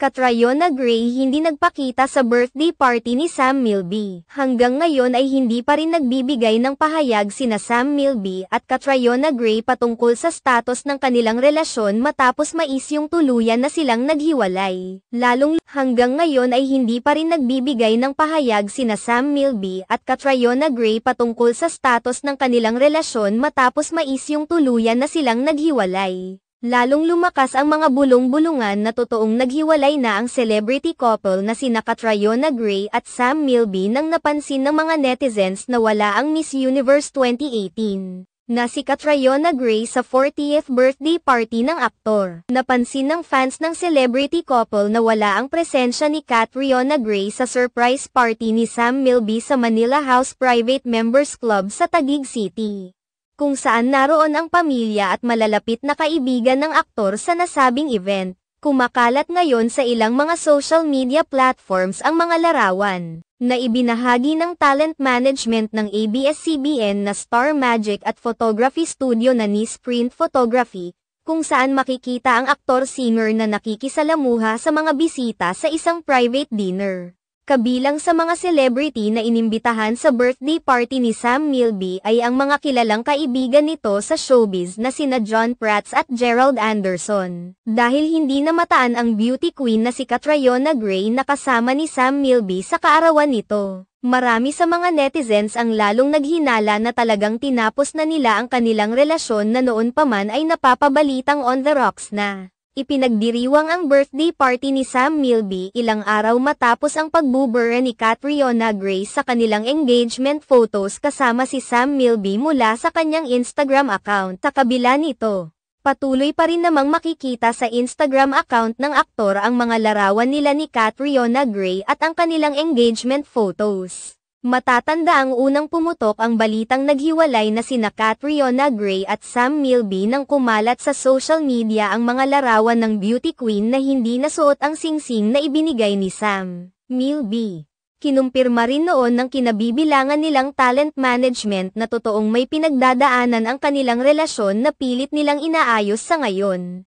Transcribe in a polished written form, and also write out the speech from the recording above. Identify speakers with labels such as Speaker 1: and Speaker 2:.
Speaker 1: Catriona Gray hindi nagpakita sa birthday party ni Sam Milby. Hanggang ngayon ay hindi pa rin nagbibigay ng pahayag sina Sam Milby at Catriona Gray patungkol sa status ng kanilang relasyon matapos maisyong tuluyan na silang naghiwalay. Lalong hanggang ngayon ay hindi pa rin nagbibigay ng pahayag sina Sam Milby at Catriona Gray patungkol sa status ng kanilang relasyon matapos maisyong tuluyan na silang naghiwalay. Lalong lumakas ang mga bulong-bulungan na totoong naghiwalay na ang celebrity couple na sina Catriona Gray at Sam Milby nang napansin ng mga netizens na wala ang Miss Universe 2018 na si Catriona Gray sa 40th birthday party ng aktor. Napansin ng fans ng celebrity couple na wala ang presensya ni Catriona Gray sa surprise party ni Sam Milby sa Manila House Private Members Club sa Taguig City, kung saan naroon ang pamilya at malalapit na kaibigan ng aktor sa nasabing event. Kumakalat ngayon sa ilang mga social media platforms ang mga larawan na ibinahagi ng talent management ng ABS-CBN na Star Magic at photography studio na Nice Print Photography, kung saan makikita ang aktor-singer na nakikisalamuha sa mga bisita sa isang private dinner. Kabilang sa mga celebrity na inimbitahan sa birthday party ni Sam Milby ay ang mga kilalang kaibigan nito sa showbiz na sina John Prats at Gerald Anderson. Dahil hindi namataan ang beauty queen na si Catriona Gray na kasama ni Sam Milby sa kaarawan nito, marami sa mga netizens ang lalong naghinala na talagang tinapos na nila ang kanilang relasyon na noon pa man ay napapabalitang on the rocks na. Ipinagdiriwang ang birthday party ni Sam Milby ilang araw matapos ang pagbubura ni Catriona Gray sa kanilang engagement photos kasama si Sam Milby mula sa kanyang Instagram account. Sa kabila nito, patuloy pa rin namang makikita sa Instagram account ng aktor ang mga larawan nila ni Catriona Gray at ang kanilang engagement photos. Matatanda ang unang pumutok ang balitang naghiwalay na sina Catriona Gray at Sam Milby nang kumalat sa social media ang mga larawan ng beauty queen na hindi nasuot ang singsing na ibinigay ni Sam Milby. Kinumpirma rin noon ng kinabibilangan nilang talent management na totoong may pinagdadaanan ang kanilang relasyon na pilit nilang inaayos sa ngayon.